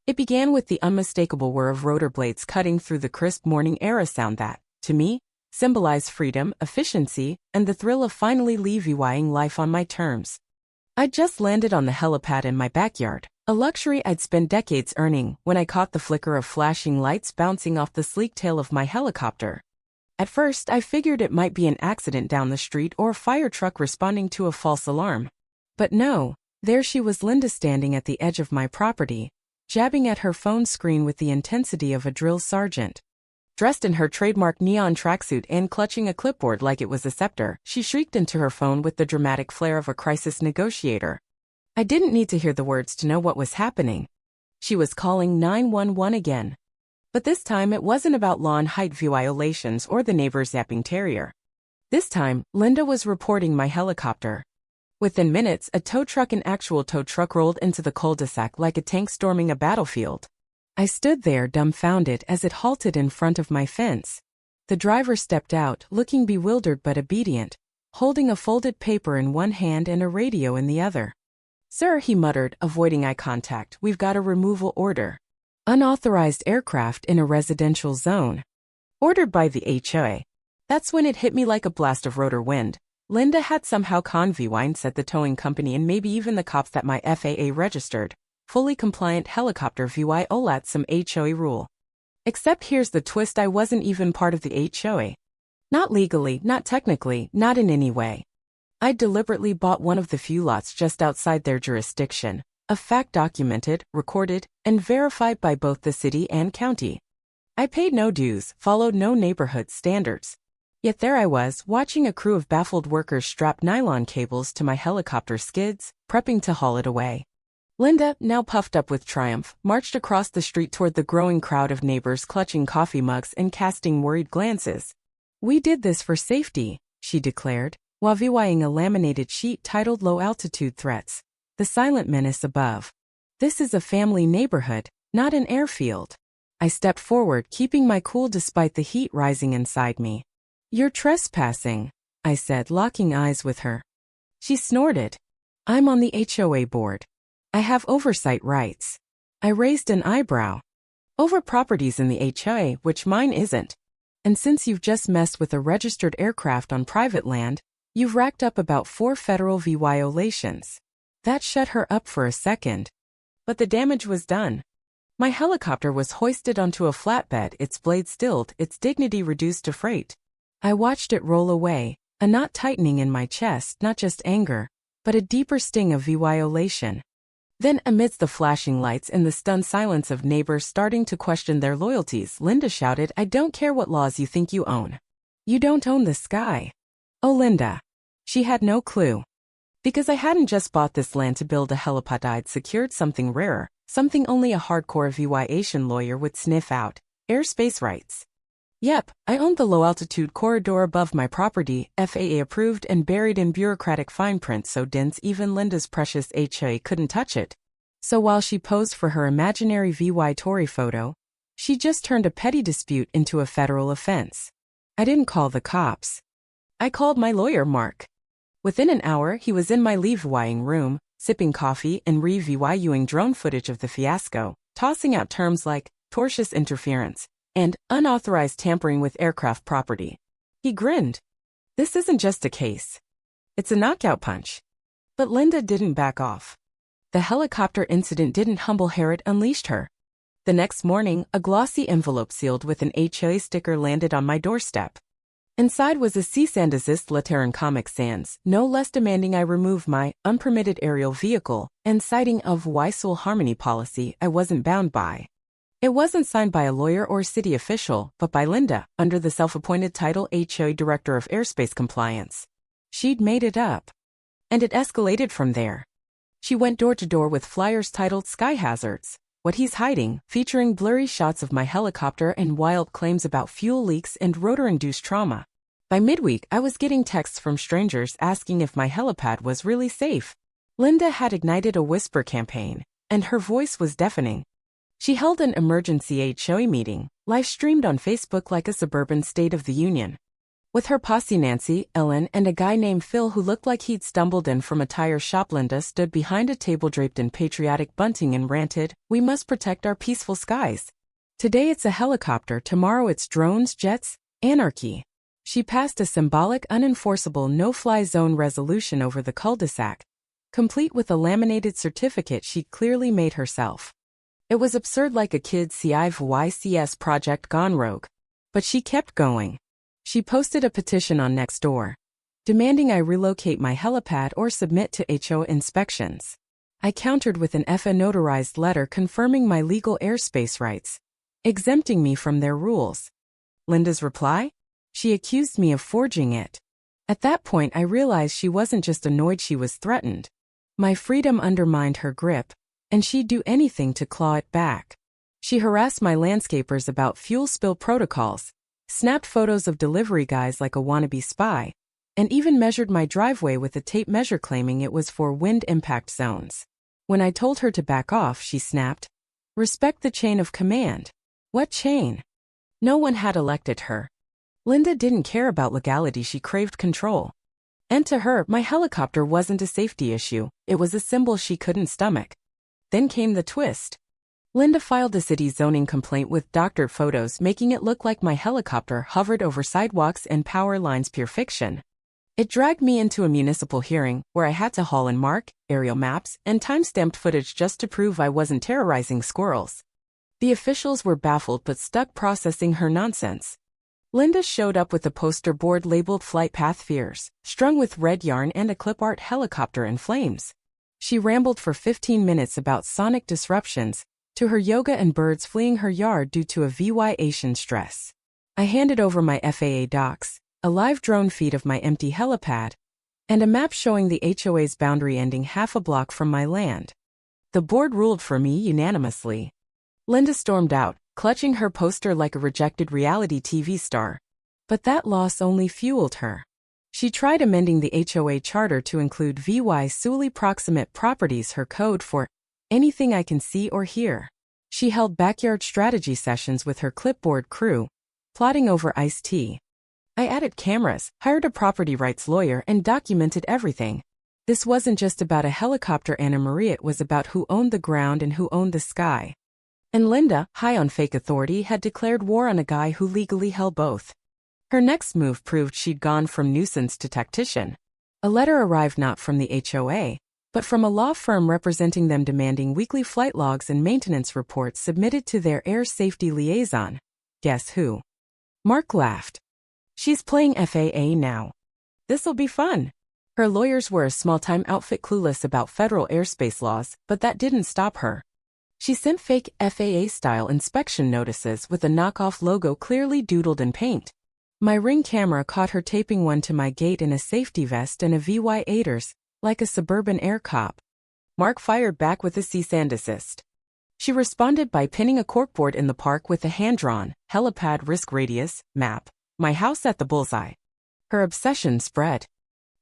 It began with the unmistakable whir of rotor blades cutting through the crisp morning air, a sound that, to me, symbolized freedom, efficiency, and the thrill of finally levying life on my terms. I'd just landed on the helipad in my backyard, a luxury I'd spent decades earning, when I caught the flicker of flashing lights bouncing off the sleek tail of my helicopter. At first, I figured it might be an accident down the street or a fire truck responding to a false alarm. But no, there she was, Linda, standing at the edge of my property, jabbing at her phone screen with the intensity of a drill sergeant. Dressed in her trademark neon tracksuit and clutching a clipboard like it was a scepter, she shrieked into her phone with the dramatic flair of a crisis negotiator. I didn't need to hear the words to know what was happening. She was calling 911 again. But this time it wasn't about lawn height violations or the neighbor's yapping terrier. This time, Linda was reporting my helicopter. Within minutes, a tow truck, an actual tow truck, rolled into the cul-de-sac like a tank storming a battlefield. I stood there dumbfounded as it halted in front of my fence. The driver stepped out, looking bewildered but obedient, holding a folded paper in one hand and a radio in the other. "Sir," he muttered, avoiding eye contact, "we've got a removal order. Unauthorized aircraft in a residential zone. Ordered by the HOA." That's when it hit me like a blast of rotor wind. Linda had somehow said the towing company and maybe even the cops that my FAA registered, fully compliant helicopter violat some HOA rule. Except here's the twist: I wasn't even part of the HOA. Not legally, not technically, not in any way. I deliberately bought one of the few lots just outside their jurisdiction, a fact documented, recorded, and verified by both the city and county. I paid no dues, followed no neighborhood standards. Yet there I was, watching a crew of baffled workers strap nylon cables to my helicopter skids, prepping to haul it away. Linda, now puffed up with triumph, marched across the street toward the growing crowd of neighbors clutching coffee mugs and casting worried glances. "We did this for safety," she declared, while viewing a laminated sheet titled "Low Altitude Threats: The Silent Menace Above." "This is a family neighborhood, not an airfield." I stepped forward, keeping my cool despite the heat rising inside me. "You're trespassing," I said, locking eyes with her. She snorted. "I'm on the HOA board. I have oversight rights." I raised an eyebrow. "Over properties in the HOA, which mine isn't. And since you've just messed with a registered aircraft on private land, you've racked up about 4 federal violations." That shut her up for a second. But the damage was done. My helicopter was hoisted onto a flatbed, its blade stilled, its dignity reduced to freight. I watched it roll away, a knot tightening in my chest, not just anger, but a deeper sting of violation. Then, amidst the flashing lights and the stunned silence of neighbors starting to question their loyalties, Linda shouted, "I don't care what laws you think you own. You don't own the sky." Oh, Linda. She had no clue. Because I hadn't just bought this land to build a helipad, I'd secured something rarer, something only a hardcore aviation lawyer would sniff out: airspace rights. Yep, I owned the low-altitude corridor above my property, FAA approved and buried in bureaucratic fine print so dense even Linda's precious HOA couldn't touch it. So while she posed for her imaginary VY Tory photo, she just turned a petty dispute into a federal offense. I didn't call the cops. I called my lawyer, Mark. Within an hour, he was in my levying room, sipping coffee and reviewing drone footage of the fiasco, tossing out terms like tortious interference and unauthorized tampering with aircraft property. He grinned. "This isn't just a case. It's a knockout punch." But Linda didn't back off. The helicopter incident didn't humble her, it unleashed her. The next morning, a glossy envelope sealed with an HOA sticker landed on my doorstep. Inside was a cease and desist letter in Comic Sans, no less demanding I remove my unpermitted aerial vehicle, and citing a Weissel Harmony policy I wasn't bound by. It wasn't signed by a lawyer or city official, but by Linda, under the self-appointed title HOA Director of Airspace Compliance. She'd made it up. And it escalated from there. She went door to door with flyers titled "Sky Hazards: What He's Hiding," featuring blurry shots of my helicopter and wild claims about fuel leaks and rotor-induced trauma. By midweek, I was getting texts from strangers asking if my helipad was really safe. Linda had ignited a whisper campaign, and her voice was deafening. She held an emergency HOA meeting, live-streamed on Facebook like a suburban State of the Union. With her posse Nancy, Ellen, and a guy named Phil who looked like he'd stumbled in from a tire shop, Linda stood behind a table draped in patriotic bunting and ranted, "We must protect our peaceful skies. Today it's a helicopter, tomorrow it's drones, jets, anarchy." She passed a symbolic, unenforceable no-fly zone resolution over the cul-de-sac, complete with a laminated certificate she'd clearly made herself. It was absurd, like a kid's CIVYCS project gone rogue. But she kept going. She posted a petition on Nextdoor, demanding I relocate my helipad or submit to HOA inspections. I countered with an FA notarized letter confirming my legal airspace rights, exempting me from their rules. Linda's reply? She accused me of forging it. At that point I realized she wasn't just annoyed, she was threatened. My freedom undermined her grip, and she'd do anything to claw it back. She harassed my landscapers about fuel spill protocols, snapped photos of delivery guys like a wannabe spy, and even measured my driveway with a tape measure claiming it was for wind impact zones. When I told her to back off, she snapped, "Respect the chain of command." What chain? No one had elected her. Linda didn't care about legality, she craved control. And to her, my helicopter wasn't a safety issue, it was a symbol she couldn't stomach. Then came the twist. Linda filed a city zoning complaint with doctored photos making it look like my helicopter hovered over sidewalks and power lines, pure fiction. It dragged me into a municipal hearing where I had to haul in mark, aerial maps, and time-stamped footage just to prove I wasn't terrorizing squirrels. The officials were baffled but stuck processing her nonsense. Linda showed up with a poster board labeled "Flight Path Fears," strung with red yarn and a clip art helicopter in flames. She rambled for 15 minutes about sonic disruptions, to her yoga and birds fleeing her yard due to a vacation stress. I handed over my FAA docs, a live drone feed of my empty helipad, and a map showing the HOA's boundary ending half a block from my land. The board ruled for me unanimously. Linda stormed out, clutching her poster like a rejected reality TV star. But that loss only fueled her. She tried amending the HOA charter to include VY solely proximate properties, her code for anything I can see or hear. She held backyard strategy sessions with her clipboard crew, plotting over iced tea. I added cameras, hired a property rights lawyer, and documented everything. This wasn't just about a helicopter, Anna Marie, it was about who owned the ground and who owned the sky. And Linda, high on fake authority, had declared war on a guy who legally held both. Her next move proved she'd gone from nuisance to tactician. A letter arrived not from the HOA, but from a law firm representing them, demanding weekly flight logs and maintenance reports submitted to their air safety liaison. Guess who? Mark laughed. She's playing FAA now. This'll be fun. Her lawyers were a small-time outfit clueless about federal airspace laws, but that didn't stop her. She sent fake FAA-style inspection notices with a knockoff logo clearly doodled in paint. My Ring camera caught her taping one to my gate in a safety vest and a VY-8ers, like a suburban air cop. Mark fired back with a cease and desist. She responded by pinning a corkboard in the park with a hand-drawn, helipad risk radius, map, my house at the bullseye. Her obsession spread.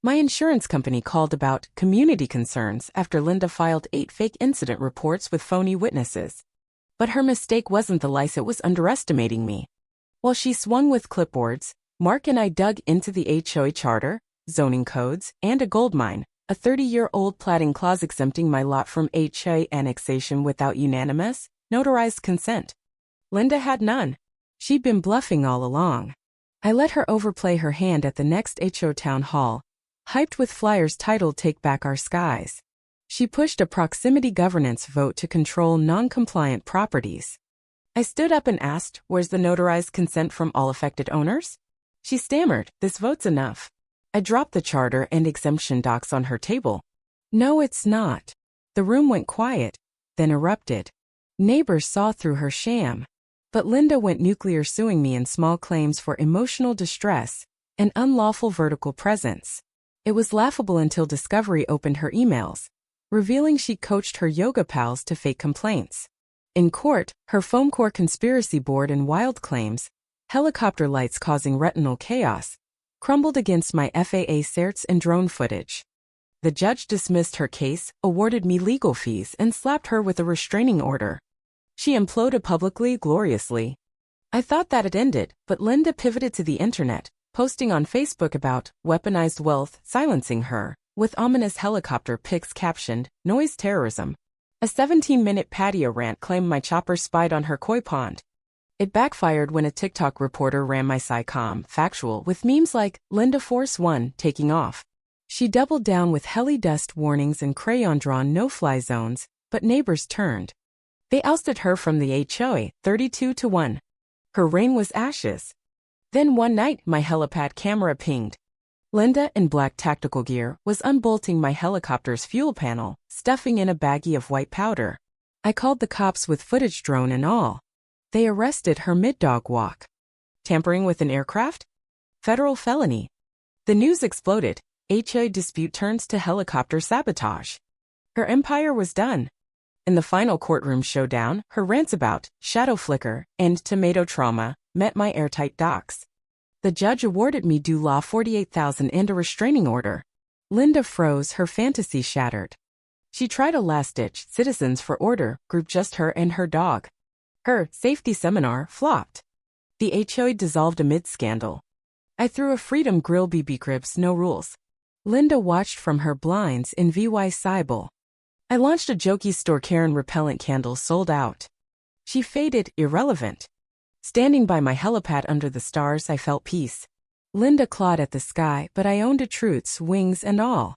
My insurance company called about community concerns after Linda filed 8 fake incident reports with phony witnesses. But her mistake wasn't the lice, it was underestimating me. While she swung with clipboards, Mark and I dug into the HOA charter, zoning codes, and a goldmine, a 30-year-old platting clause exempting my lot from HOA annexation without unanimous, notarized consent. Linda had none. She'd been bluffing all along. I let her overplay her hand at the next HOA town hall, hyped with flyers titled "Take Back Our Skies." She pushed a proximity governance vote to control non-compliant properties. I stood up and asked, "Where's the notarized consent from all affected owners?" She stammered, "This vote's enough." I dropped the charter and exemption docs on her table. "No, it's not." The room went quiet, then erupted. Neighbors saw through her sham. But Linda went nuclear, suing me in small claims for emotional distress and unlawful vertical presence. It was laughable until Discovery opened her emails, revealing she coached her yoga pals to fake complaints. In court, her foam core conspiracy board and wild claims, helicopter lights causing retinal chaos, crumbled against my FAA certs and drone footage. The judge dismissed her case, awarded me legal fees, and slapped her with a restraining order. She imploded publicly, gloriously. I thought that had ended, but Linda pivoted to the internet, posting on Facebook about weaponized wealth silencing her, with ominous helicopter pics captioned, "Noise Terrorism." A 17-minute patio rant claimed my chopper spied on her koi pond. It backfired when a TikTok reporter ran my SciComm factual with memes like Linda Force 1 taking off. She doubled down with heli dust warnings and crayon-drawn no-fly zones, but neighbors turned. They ousted her from the HOA, 32-1. Her reign was ashes. Then one night, my helipad camera pinged. Linda, in black tactical gear, was unbolting my helicopter's fuel panel, stuffing in a baggie of white powder. I called the cops with footage drone and all. They arrested her mid-dog walk. Tampering with an aircraft? Federal felony. The news exploded. HOA dispute turns to helicopter sabotage. Her empire was done. In the final courtroom showdown, her rants about shadow flicker and tomato trauma met my airtight docs. The judge awarded me due law $48,000 and a restraining order. Linda froze, her fantasy shattered. She tried a last-ditch Citizens for Order group, just her and her dog. Her safety seminar flopped. The HOA dissolved amid scandal. I threw a Freedom Grill BB cribs, no rules. Linda watched from her blinds in VY Cybele. I launched a jokey store. Karen repellent candles sold out. She faded, irrelevant. Standing by my helipad under the stars, I felt peace. Linda clawed at the sky, but I owned a truth's wings and all.